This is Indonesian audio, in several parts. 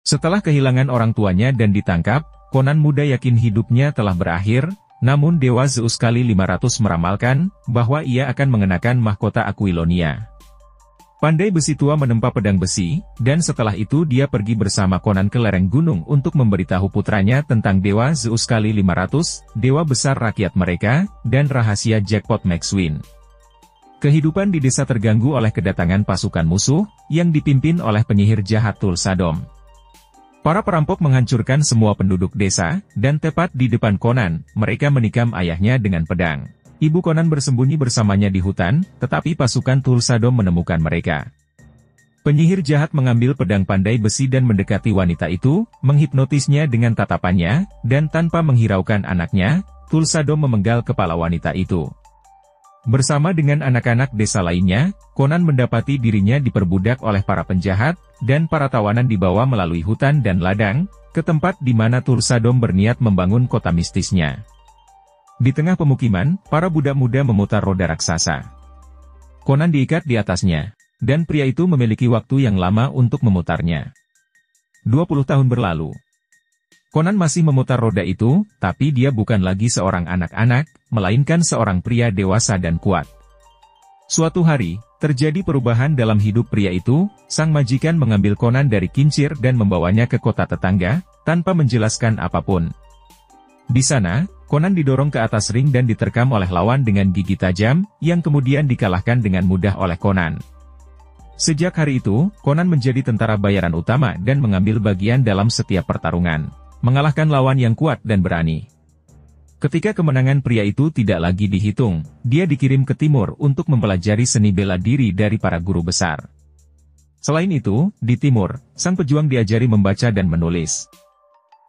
Setelah kehilangan orang tuanya dan ditangkap, Conan muda yakin hidupnya telah berakhir, namun Dewa Zeus kali 500 meramalkan bahwa ia akan mengenakan mahkota Aquilonia. Pandai besi tua menempa pedang besi, dan setelah itu dia pergi bersama Conan ke lereng gunung untuk memberitahu putranya tentang Dewa Zeus kali 500, dewa besar rakyat mereka, dan rahasia jackpot Maxwin. Kehidupan di desa terganggu oleh kedatangan pasukan musuh, yang dipimpin oleh penyihir jahat Tulsadom. Para perampok menghancurkan semua penduduk desa, dan tepat di depan Conan, mereka menikam ayahnya dengan pedang. Ibu Conan bersembunyi bersamanya di hutan, tetapi pasukan Tulsadom menemukan mereka. Penyihir jahat mengambil pedang pandai besi dan mendekati wanita itu, menghipnotisnya dengan tatapannya, dan tanpa menghiraukan anaknya, Tulsadom memenggal kepala wanita itu. Bersama dengan anak-anak desa lainnya, Conan mendapati dirinya diperbudak oleh para penjahat, dan para tawanan dibawa melalui hutan dan ladang, ke tempat di mana Tulsadom berniat membangun kota mistisnya. Di tengah pemukiman, para budak muda memutar roda raksasa. Conan diikat di atasnya, dan pria itu memiliki waktu yang lama untuk memutarnya. 20 tahun berlalu. Conan masih memutar roda itu, tapi dia bukan lagi seorang anak-anak, melainkan seorang pria dewasa dan kuat. Suatu hari, terjadi perubahan dalam hidup pria itu, sang majikan mengambil Conan dari kincir dan membawanya ke kota tetangga, tanpa menjelaskan apapun. Di sana, Conan didorong ke atas ring dan diterkam oleh lawan dengan gigi tajam, yang kemudian dikalahkan dengan mudah oleh Conan. Sejak hari itu, Conan menjadi tentara bayaran utama dan mengambil bagian dalam setiap pertarungan, mengalahkan lawan yang kuat dan berani. Ketika kemenangan pria itu tidak lagi dihitung, dia dikirim ke timur untuk mempelajari seni bela diri dari para guru besar. Selain itu, di timur, sang pejuang diajari membaca dan menulis.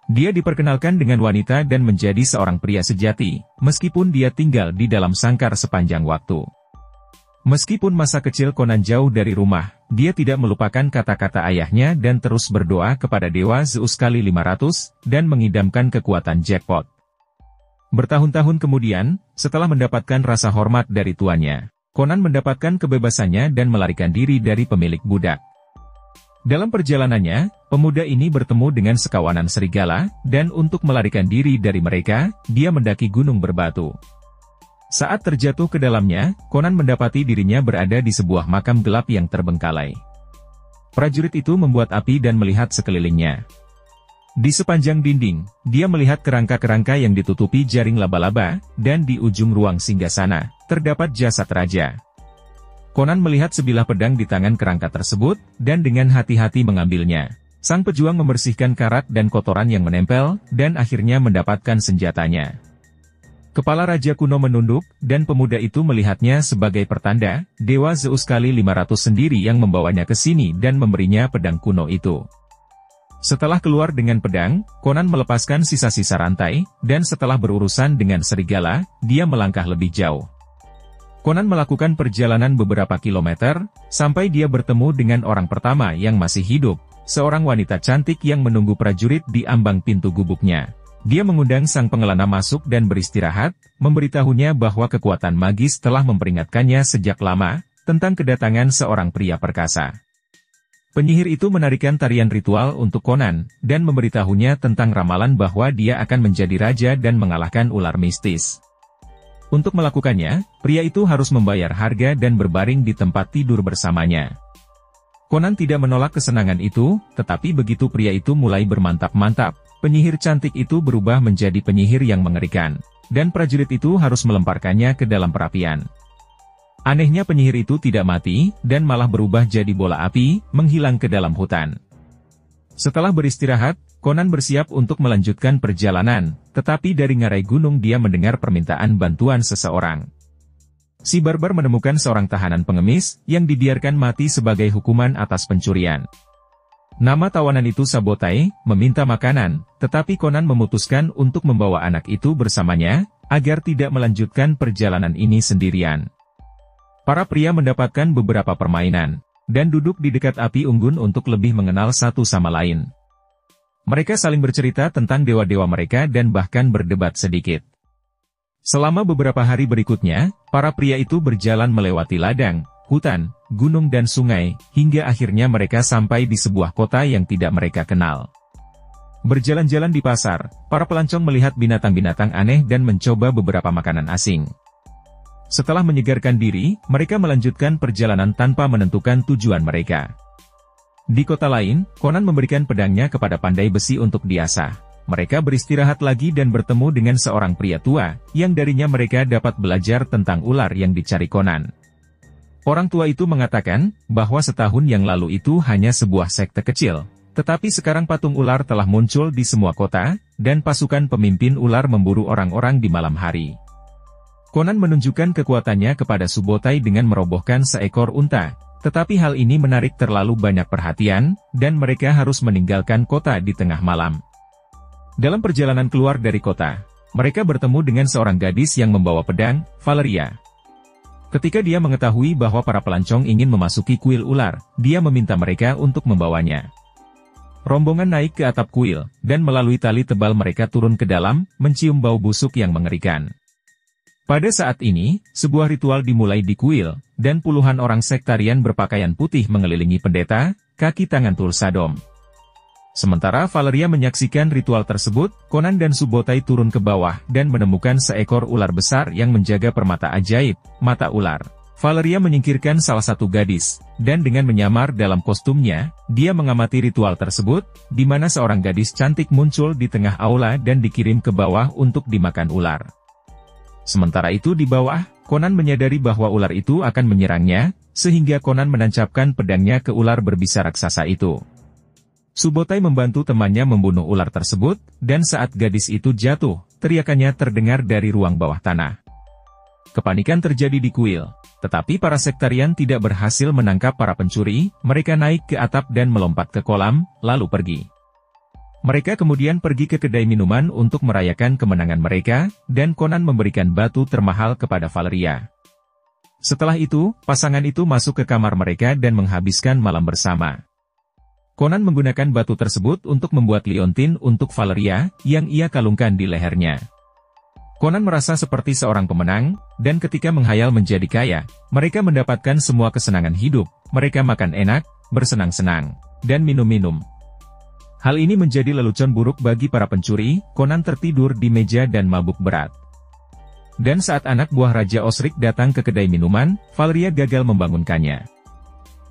Dia diperkenalkan dengan wanita dan menjadi seorang pria sejati, meskipun dia tinggal di dalam sangkar sepanjang waktu. Meskipun masa kecil Conan jauh dari rumah, dia tidak melupakan kata-kata ayahnya dan terus berdoa kepada Dewa Zeus kali 500, dan mengidamkan kekuatan jackpot. Bertahun-tahun kemudian, setelah mendapatkan rasa hormat dari tuannya, Conan mendapatkan kebebasannya dan melarikan diri dari pemilik budak. Dalam perjalanannya, pemuda ini bertemu dengan sekawanan serigala, dan untuk melarikan diri dari mereka, dia mendaki gunung berbatu. Saat terjatuh ke dalamnya, Conan mendapati dirinya berada di sebuah makam gelap yang terbengkalai. Prajurit itu membuat api dan melihat sekelilingnya. Di sepanjang dinding, dia melihat kerangka-kerangka yang ditutupi jaring laba-laba, dan di ujung ruang singgasana, terdapat jasad raja. Conan melihat sebilah pedang di tangan kerangka tersebut, dan dengan hati-hati mengambilnya. Sang pejuang membersihkan karat dan kotoran yang menempel, dan akhirnya mendapatkan senjatanya. Kepala raja kuno menunduk, dan pemuda itu melihatnya sebagai pertanda, Dewa Zeus kali 500 sendiri yang membawanya ke sini dan memberinya pedang kuno itu. Setelah keluar dengan pedang, Conan melepaskan sisa-sisa rantai, dan setelah berurusan dengan serigala, dia melangkah lebih jauh. Conan melakukan perjalanan beberapa kilometer, sampai dia bertemu dengan orang pertama yang masih hidup, seorang wanita cantik yang menunggu prajurit di ambang pintu gubuknya. Dia mengundang sang pengelana masuk dan beristirahat, memberitahunya bahwa kekuatan magis telah memperingatkannya sejak lama, tentang kedatangan seorang pria perkasa. Penyihir itu menarikan tarian ritual untuk Conan, dan memberitahunya tentang ramalan bahwa dia akan menjadi raja dan mengalahkan ular mistis. Untuk melakukannya, pria itu harus membayar harga dan berbaring di tempat tidur bersamanya. Conan tidak menolak kesenangan itu, tetapi begitu pria itu mulai bermantap-mantap, penyihir cantik itu berubah menjadi penyihir yang mengerikan, dan prajurit itu harus melemparkannya ke dalam perapian. Anehnya penyihir itu tidak mati, dan malah berubah jadi bola api, menghilang ke dalam hutan. Setelah beristirahat, Conan bersiap untuk melanjutkan perjalanan, tetapi dari ngarai gunung dia mendengar permintaan bantuan seseorang. Si barbar menemukan seorang tahanan pengemis, yang dibiarkan mati sebagai hukuman atas pencurian. Nama tawanan itu Sabotai, meminta makanan, tetapi Conan memutuskan untuk membawa anak itu bersamanya, agar tidak melanjutkan perjalanan ini sendirian. Para pria mendapatkan beberapa permainan, dan duduk di dekat api unggun untuk lebih mengenal satu sama lain. Mereka saling bercerita tentang dewa-dewa mereka dan bahkan berdebat sedikit. Selama beberapa hari berikutnya, para pria itu berjalan melewati ladang, hutan, gunung dan sungai, hingga akhirnya mereka sampai di sebuah kota yang tidak mereka kenal. Berjalan-jalan di pasar, para pelancong melihat binatang-binatang aneh dan mencoba beberapa makanan asing. Setelah menyegarkan diri, mereka melanjutkan perjalanan tanpa menentukan tujuan mereka. Di kota lain, Conan memberikan pedangnya kepada pandai besi untuk diasah. Mereka beristirahat lagi dan bertemu dengan seorang pria tua, yang darinya mereka dapat belajar tentang ular yang dicari Conan. Orang tua itu mengatakan, bahwa setahun yang lalu itu hanya sebuah sekte kecil, tetapi sekarang patung ular telah muncul di semua kota, dan pasukan pemimpin ular memburu orang-orang di malam hari. Conan menunjukkan kekuatannya kepada Subotai dengan merobohkan seekor unta, tetapi hal ini menarik terlalu banyak perhatian, dan mereka harus meninggalkan kota di tengah malam. Dalam perjalanan keluar dari kota, mereka bertemu dengan seorang gadis yang membawa pedang, Valeria. Ketika dia mengetahui bahwa para pelancong ingin memasuki kuil ular, dia meminta mereka untuk membawanya. Rombongan naik ke atap kuil, dan melalui tali tebal mereka turun ke dalam, mencium bau busuk yang mengerikan. Pada saat ini, sebuah ritual dimulai di kuil, dan puluhan orang sektarian berpakaian putih mengelilingi pendeta, kaki tangan Tulsadom. Sementara Valeria menyaksikan ritual tersebut, Conan dan Subotai turun ke bawah dan menemukan seekor ular besar yang menjaga permata ajaib, mata ular. Valeria menyingkirkan salah satu gadis, dan dengan menyamar dalam kostumnya, dia mengamati ritual tersebut, di mana seorang gadis cantik muncul di tengah aula dan dikirim ke bawah untuk dimakan ular. Sementara itu di bawah, Conan menyadari bahwa ular itu akan menyerangnya, sehingga Conan menancapkan pedangnya ke ular berbisa raksasa itu. Subotai membantu temannya membunuh ular tersebut, dan saat gadis itu jatuh, teriakannya terdengar dari ruang bawah tanah. Kepanikan terjadi di kuil, tetapi para sektarian tidak berhasil menangkap para pencuri, mereka naik ke atap dan melompat ke kolam, lalu pergi. Mereka kemudian pergi ke kedai minuman untuk merayakan kemenangan mereka, dan Conan memberikan batu termahal kepada Valeria. Setelah itu, pasangan itu masuk ke kamar mereka dan menghabiskan malam bersama. Conan menggunakan batu tersebut untuk membuat liontin untuk Valeria, yang ia kalungkan di lehernya. Conan merasa seperti seorang pemenang, dan ketika menghayal menjadi kaya, mereka mendapatkan semua kesenangan hidup, mereka makan enak, bersenang-senang, dan minum-minum. Hal ini menjadi lelucon buruk bagi para pencuri, Conan tertidur di meja dan mabuk berat. Dan saat anak buah Raja Osric datang ke kedai minuman, Valeria gagal membangunkannya.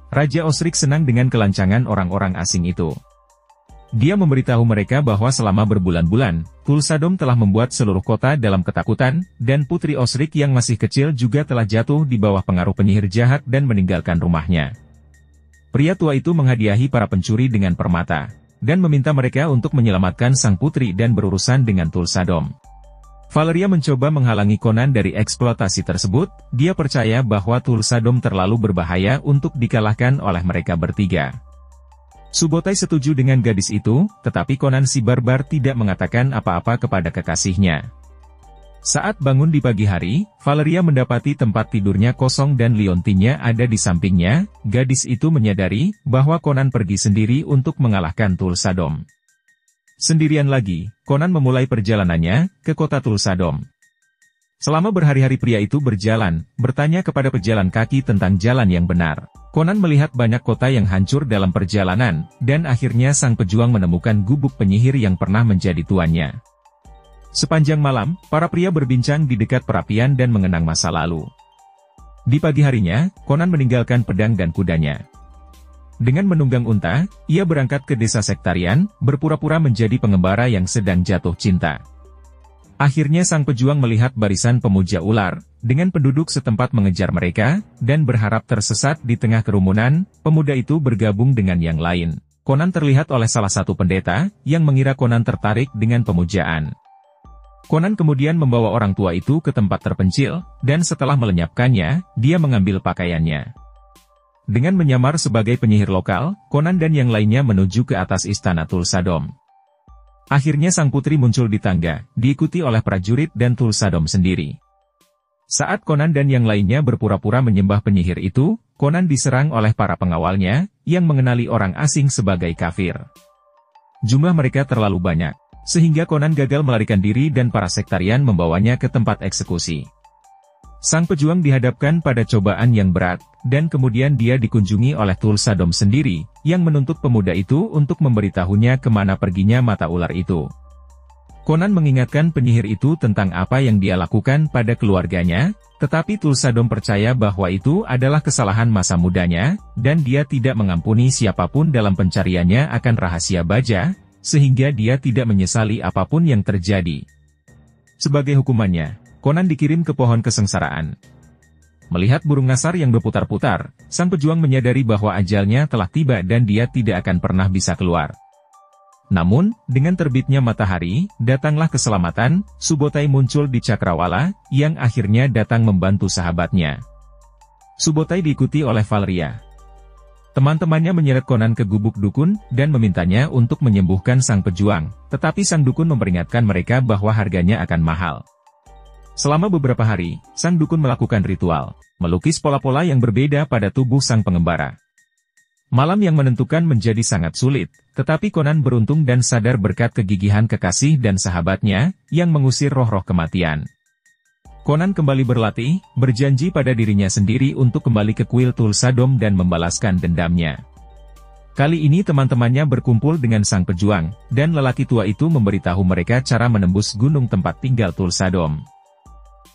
Raja Osric senang dengan kelancangan orang-orang asing itu. Dia memberitahu mereka bahwa selama berbulan-bulan, Tulsadom telah membuat seluruh kota dalam ketakutan, dan Putri Osric yang masih kecil juga telah jatuh di bawah pengaruh penyihir jahat dan meninggalkan rumahnya. Pria tua itu menghadiahi para pencuri dengan permata, dan meminta mereka untuk menyelamatkan sang putri dan berurusan dengan Tulsadom. Valeria mencoba menghalangi Conan dari eksploitasi tersebut, dia percaya bahwa Tulsadom terlalu berbahaya untuk dikalahkan oleh mereka bertiga. Subotai setuju dengan gadis itu, tetapi Conan si barbar tidak mengatakan apa-apa kepada kekasihnya. Saat bangun di pagi hari, Valeria mendapati tempat tidurnya kosong dan liontinnya ada di sampingnya, gadis itu menyadari bahwa Conan pergi sendiri untuk mengalahkan Tulsadom. Sendirian lagi, Conan memulai perjalanannya ke kota Tulsadom. Selama berhari-hari pria itu berjalan, bertanya kepada pejalan kaki tentang jalan yang benar. Conan melihat banyak kota yang hancur dalam perjalanan, dan akhirnya sang pejuang menemukan gubuk penyihir yang pernah menjadi tuannya. Sepanjang malam, para pria berbincang di dekat perapian dan mengenang masa lalu. Di pagi harinya, Conan meninggalkan pedang dan kudanya. Dengan menunggang unta, ia berangkat ke desa sektarian, berpura-pura menjadi pengembara yang sedang jatuh cinta. Akhirnya sang pejuang melihat barisan pemuja ular, dengan penduduk setempat mengejar mereka, dan berharap tersesat di tengah kerumunan, pemuda itu bergabung dengan yang lain. Conan terlihat oleh salah satu pendeta, yang mengira Conan tertarik dengan pemujaan. Conan kemudian membawa orang tua itu ke tempat terpencil, dan setelah melenyapkannya, dia mengambil pakaiannya. Dengan menyamar sebagai penyihir lokal, Conan dan yang lainnya menuju ke atas istana Tulsadom. Akhirnya sang putri muncul di tangga, diikuti oleh prajurit dan Tulsadom sendiri. Saat Conan dan yang lainnya berpura-pura menyembah penyihir itu, Conan diserang oleh para pengawalnya, yang mengenali orang asing sebagai kafir. Jumlah mereka terlalu banyak, sehingga Conan gagal melarikan diri dan para sektarian membawanya ke tempat eksekusi. sang pejuang dihadapkan pada cobaan yang berat, dan kemudian dia dikunjungi oleh Tulsadom sendiri, yang menuntut pemuda itu untuk memberitahunya kemana perginya mata ular itu. Conan mengingatkan penyihir itu tentang apa yang dia lakukan pada keluarganya, tetapi Tulsadom percaya bahwa itu adalah kesalahan masa mudanya, dan dia tidak mengampuni siapapun dalam pencariannya akan rahasia baja, sehingga dia tidak menyesali apapun yang terjadi. Sebagai hukumannya, Conan dikirim ke pohon kesengsaraan. Melihat burung nasar yang berputar-putar, sang pejuang menyadari bahwa ajalnya telah tiba dan dia tidak akan pernah bisa keluar. Namun, dengan terbitnya matahari, datanglah keselamatan. Subotai muncul di Cakrawala, yang akhirnya datang membantu sahabatnya. Subotai diikuti oleh Valeria. Teman-temannya menyeret Conan ke gubuk dukun, dan memintanya untuk menyembuhkan sang pejuang, tetapi sang dukun memperingatkan mereka bahwa harganya akan mahal. Selama beberapa hari, sang dukun melakukan ritual, melukis pola-pola yang berbeda pada tubuh sang pengembara. Malam yang menentukan menjadi sangat sulit, tetapi Conan beruntung dan sadar berkat kegigihan kekasih dan sahabatnya, yang mengusir roh-roh kematian. Conan kembali berlatih, berjanji pada dirinya sendiri untuk kembali ke kuil Tulsadom dan membalaskan dendamnya. Kali ini teman-temannya berkumpul dengan sang pejuang, dan lelaki tua itu memberitahu mereka cara menembus gunung tempat tinggal Tulsadom.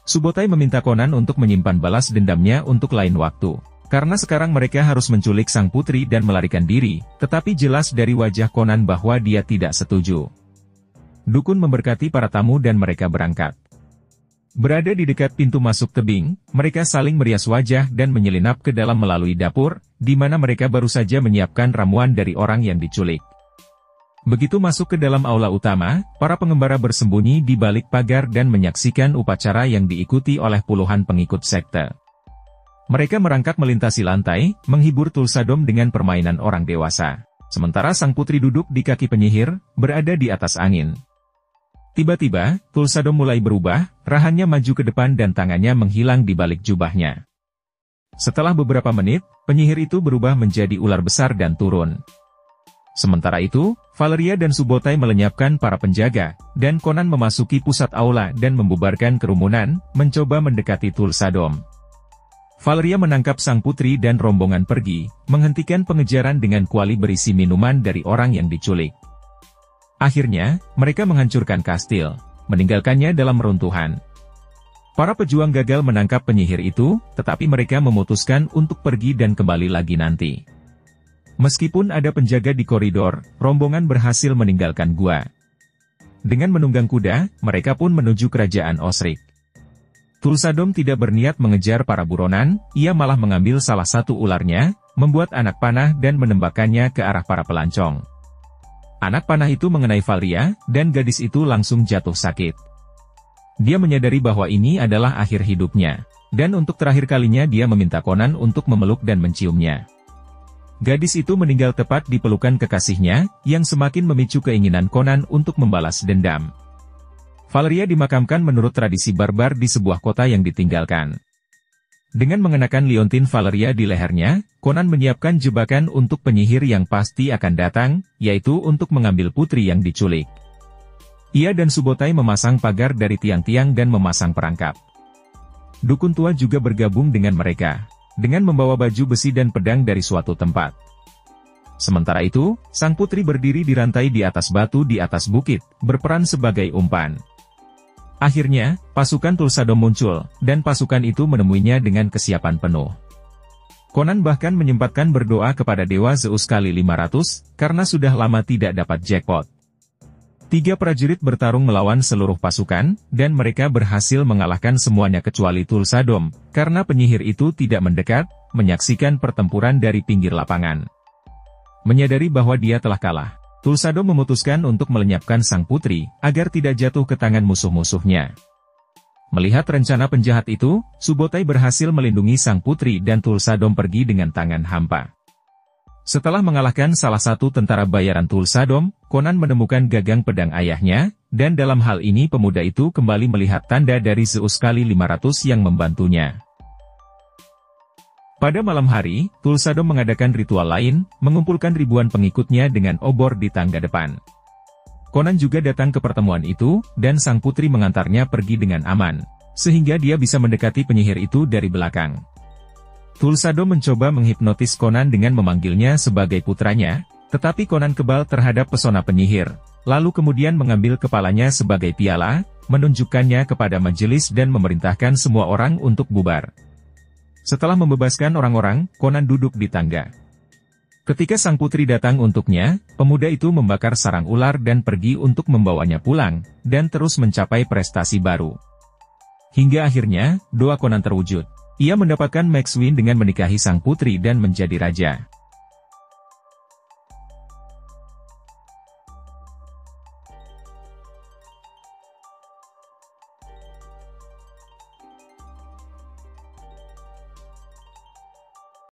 Subotai meminta Conan untuk menyimpan balas dendamnya untuk lain waktu, karena sekarang mereka harus menculik sang putri dan melarikan diri, tetapi jelas dari wajah Conan bahwa dia tidak setuju. Dukun memberkati para tamu dan mereka berangkat. Berada di dekat pintu masuk tebing, mereka saling merias wajah dan menyelinap ke dalam melalui dapur, di mana mereka baru saja menyiapkan ramuan dari orang yang diculik. Begitu masuk ke dalam aula utama, para pengembara bersembunyi di balik pagar dan menyaksikan upacara yang diikuti oleh puluhan pengikut sekte. Mereka merangkak melintasi lantai, menghibur Tulsadom dengan permainan orang dewasa. Sementara sang putri duduk di kaki penyihir, berada di atas angin. Tiba-tiba, Tulsadom mulai berubah, rahangnya maju ke depan dan tangannya menghilang di balik jubahnya. Setelah beberapa menit, penyihir itu berubah menjadi ular besar dan turun. Sementara itu, Valeria dan Subotai melenyapkan para penjaga, dan Conan memasuki pusat aula dan membubarkan kerumunan, mencoba mendekati Tulsadom. Valeria menangkap sang putri dan rombongan pergi, menghentikan pengejaran dengan kuali berisi minuman dari orang yang diculik. Akhirnya, mereka menghancurkan kastil, meninggalkannya dalam runtuhan. Para pejuang gagal menangkap penyihir itu, tetapi mereka memutuskan untuk pergi dan kembali lagi nanti. Meskipun ada penjaga di koridor, rombongan berhasil meninggalkan gua. Dengan menunggang kuda, mereka pun menuju kerajaan Osric. Tulsadom tidak berniat mengejar para buronan, ia malah mengambil salah satu ularnya, membuat anak panah dan menembakkannya ke arah para pelancong. Anak panah itu mengenai Valeria, dan gadis itu langsung jatuh sakit. Dia menyadari bahwa ini adalah akhir hidupnya, dan untuk terakhir kalinya dia meminta Conan untuk memeluk dan menciumnya. Gadis itu meninggal tepat di pelukan kekasihnya, yang semakin memicu keinginan Conan untuk membalas dendam. Valeria dimakamkan menurut tradisi barbar di sebuah kota yang ditinggalkan. Dengan mengenakan liontin Valeria di lehernya, Conan menyiapkan jebakan untuk penyihir yang pasti akan datang, yaitu untuk mengambil putri yang diculik. Ia dan Subotai memasang pagar dari tiang-tiang dan memasang perangkap. Dukun tua juga bergabung dengan mereka, dengan membawa baju besi dan pedang dari suatu tempat. Sementara itu, sang putri berdiri di rantai di atas batu di atas bukit, berperan sebagai umpan. Akhirnya, pasukan Tulsadom muncul, dan pasukan itu menemuinya dengan kesiapan penuh. Conan bahkan menyempatkan berdoa kepada Dewa Zeus kali 500, karena sudah lama tidak dapat jackpot. 3 prajurit bertarung melawan seluruh pasukan, dan mereka berhasil mengalahkan semuanya kecuali Tulsadom, karena penyihir itu tidak mendekat, menyaksikan pertempuran dari pinggir lapangan. Menyadari bahwa dia telah kalah, Tulsadom memutuskan untuk melenyapkan sang putri, agar tidak jatuh ke tangan musuh-musuhnya. Melihat rencana penjahat itu, Subotai berhasil melindungi sang putri dan Tulsadom pergi dengan tangan hampa. Setelah mengalahkan salah satu tentara bayaran Tulsadom, Conan menemukan gagang pedang ayahnya, dan dalam hal ini pemuda itu kembali melihat tanda dari Zeus kali 500 yang membantunya. Pada malam hari, Tulsadom mengadakan ritual lain, mengumpulkan ribuan pengikutnya dengan obor di tangga depan. Conan juga datang ke pertemuan itu, dan sang putri mengantarnya pergi dengan aman. sehingga dia bisa mendekati penyihir itu dari belakang. Tulsado mencoba menghipnotis Conan dengan memanggilnya sebagai putranya, tetapi Conan kebal terhadap pesona penyihir, lalu kemudian mengambil kepalanya sebagai piala, menunjukkannya kepada majelis dan memerintahkan semua orang untuk bubar. Setelah membebaskan orang-orang, Conan duduk di tangga. Ketika sang putri datang untuknya, pemuda itu membakar sarang ular dan pergi untuk membawanya pulang, dan terus mencapai prestasi baru. Hingga akhirnya, doa Conan terwujud. Ia mendapatkan Max Wynne dengan menikahi sang putri dan menjadi raja.